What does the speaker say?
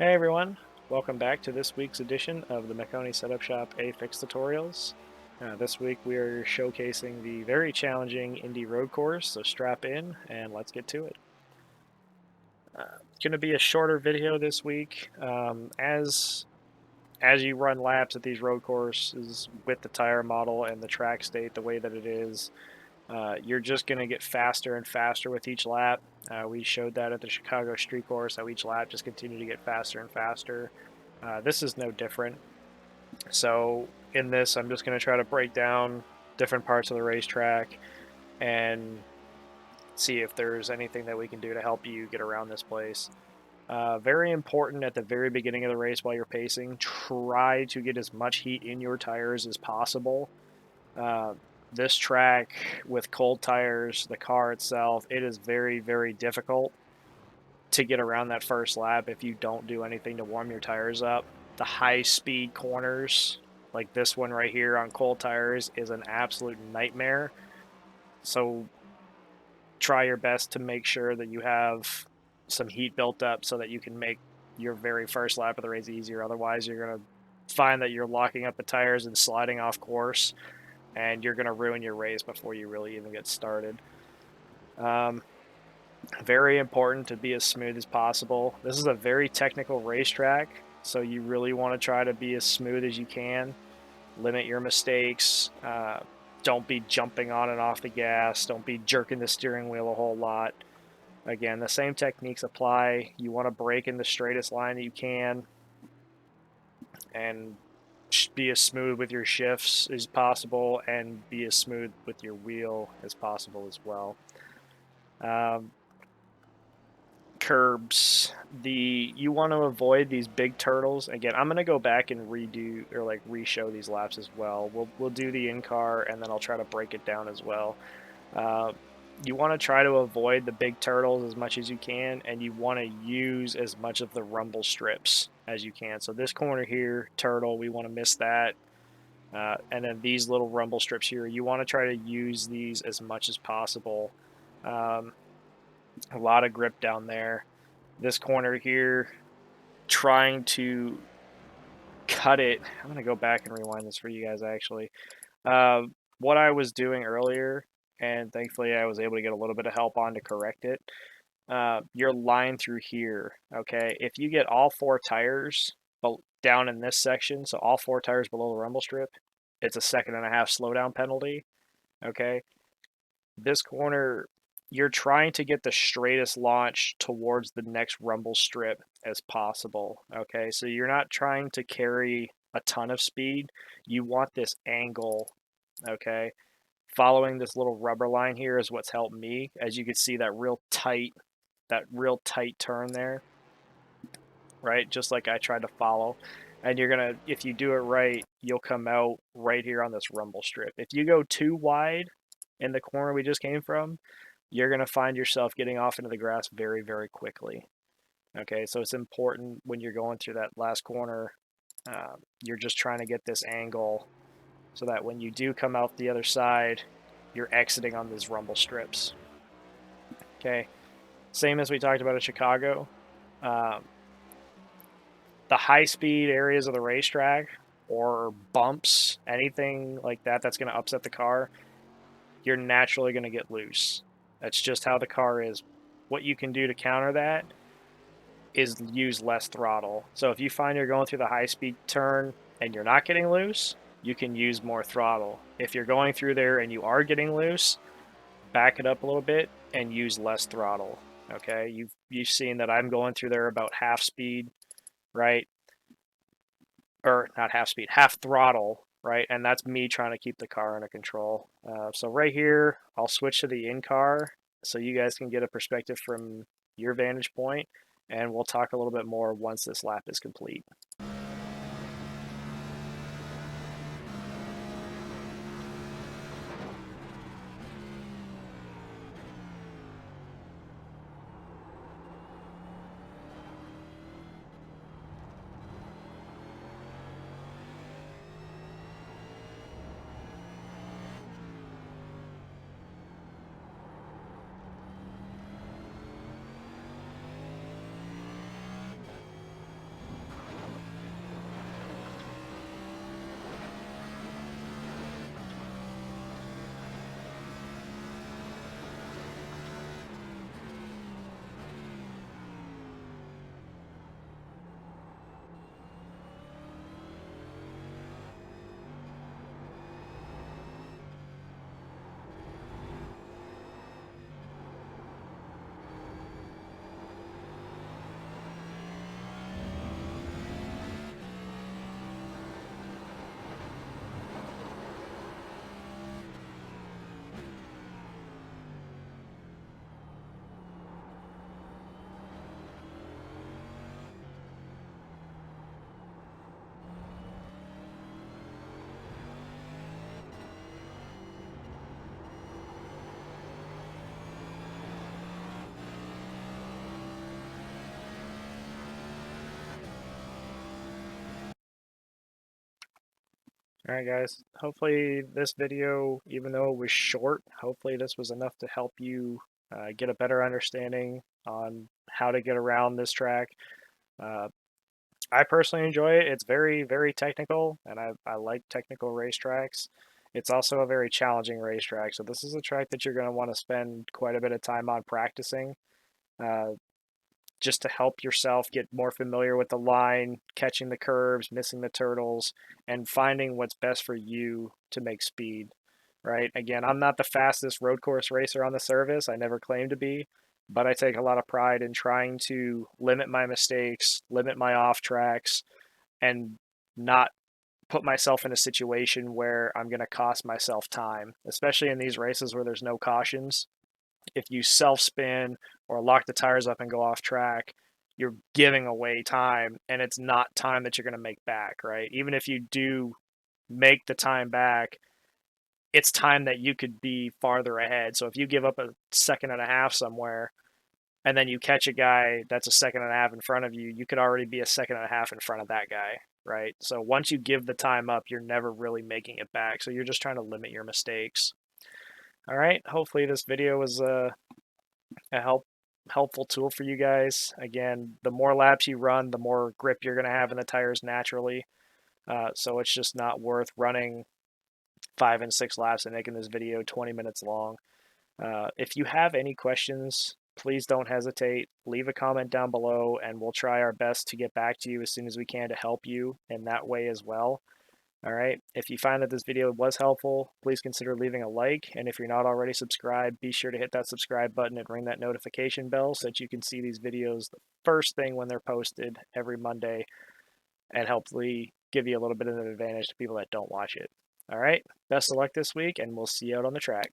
Hey everyone, welcome back to this week's edition of the Maconi Setup Shop A-Fix Tutorials. This week we are showcasing the very challenging Indy Road Course, so strap in and let's get to it. It's going to be a shorter video this week. As you run laps at these road courses with the tire model and the track state the way that it is, you're just going to get faster and faster with each lap. We showed that at the Chicago Street Course, how each lap just continued to get faster and faster. This is no different. So in this, I'm just going to try to break down different parts of the racetrack and see if there's anything that we can do to help you get around this place. Very important at the very beginning of the race while you're pacing, try to get as much heat in your tires as possible. Uh, this track with cold tires, the car itself, it is very, very difficult to get around that first lap if you don't do anything to warm your tires up. The high speed corners, like this one right here on cold tires, is an absolute nightmare. So try your best to make sure that you have some heat built up so that you can make your very first lap of the race easier. Otherwise, you're going to find that you're locking up the tires and sliding off course, and you're going to ruin your race before you really even get started. Very important to be as smooth as possible. This is a very technical racetrack, so you really want to try to be as smooth as you can. Limit your mistakes. Don't be jumping on and off the gas. Don't be jerking the steering wheel a whole lot. Again, the same techniques apply. You want to brake in the straightest line that you can and be as smooth with your shifts as possible and be as smooth with your wheel as possible as well. Curbs, you want to avoid these big turtles. Again, I'm going to go back and redo or like re-show these laps as well. We'll do the in-car and then I'll try to break it down as well. You want to try to avoid the big turtles as much as you can, and you want to use as much of the rumble strips as you can. So this corner here, turtle, we want to miss that. And then these little rumble strips here, you want to try to use these as much as possible. A lot of grip down there. This corner here, trying to cut it. I'm going to go back and rewind this for you guys actually. What I was doing earlier, and thankfully I was able to get a little bit of help on to correct it. Your line through here, okay? If you get all four tires down in this section, so all four tires below the rumble strip, it's a 1.5 second slowdown penalty, okay? This corner, you're trying to get the straightest launch towards the next rumble strip as possible, okay? So you're not trying to carry a ton of speed. You want this angle, okay? Following this little rubber line here is what's helped me. As you can see, that real tight turn there, right? Just like I tried to follow. And you're gonna, if you do it right, you'll come out right here on this rumble strip. If you go too wide in the corner we just came from, you're gonna find yourself getting off into the grass very, very quickly. Okay, so it's important when you're going through that last corner, you're just trying to get this angle so that when you do come out the other side, you're exiting on these rumble strips. Okay, same as we talked about at Chicago. Um, the high speed areas of the racetrack or bumps, anything like that that's going to upset the car, you're naturally going to get loose. That's just how the car is. What you can do to counter that is use less throttle. So if you find you're going through the high speed turn and you're not getting loose, you can use more throttle. If you're going through there and you are getting loose, back it up a little bit and use less throttle. Okay, you've seen that I'm going through there about half speed, right? Or not half speed, half throttle, right? And that's me trying to keep the car under control. So right here, I'll switch to the in-car so you guys can get a perspective from your vantage point, and we'll talk a little bit more once this lap is complete. All right, guys. Hopefully this video, even though it was short, hopefully this was enough to help you get a better understanding on how to get around this track. Uh, I personally enjoy it. It's very, very technical, and I like technical racetracks. It's also a very challenging racetrack, so this is a track that you're going to want to spend quite a bit of time on practicing. Uh, just to help yourself get more familiar with the line, catching the curves, missing the turtles, and finding what's best for you to make speed, right? Again, I'm not the fastest road course racer on the service. I never claim to be, but I take a lot of pride in trying to limit my mistakes, limit my off tracks, and not put myself in a situation where I'm going to cost myself time, especially in these races where there's no cautions. If you self spin or lock the tires up and go off track, you're giving away time, and it's not time that you're going to make back, right? Even if you do make the time back, it's time that you could be farther ahead. So if you give up a second and a half somewhere and then you catch a guy that's a second and a half in front of you, you could already be a second and a half in front of that guy, right? So once you give the time up, you're never really making it back. So you're just trying to limit your mistakes. All right. Hopefully this video was a helpful tool for you guys. Again, the more laps you run, the more grip you're going to have in the tires naturally. So it's just not worth running 5 and 6 laps and making this video 20 minutes long. If you have any questions, please don't hesitate. Leave a comment down below, and we'll try our best to get back to you as soon as we can to help you in that way as well. All right. If you find that this video was helpful, please consider leaving a like. And if you're not already subscribed, be sure to hit that subscribe button and ring that notification bell so that you can see these videos the first thing when they're posted every Monday and hopefully give you a little bit of an advantage to people that don't watch it. All right. Best of luck this week, and we'll see you out on the track.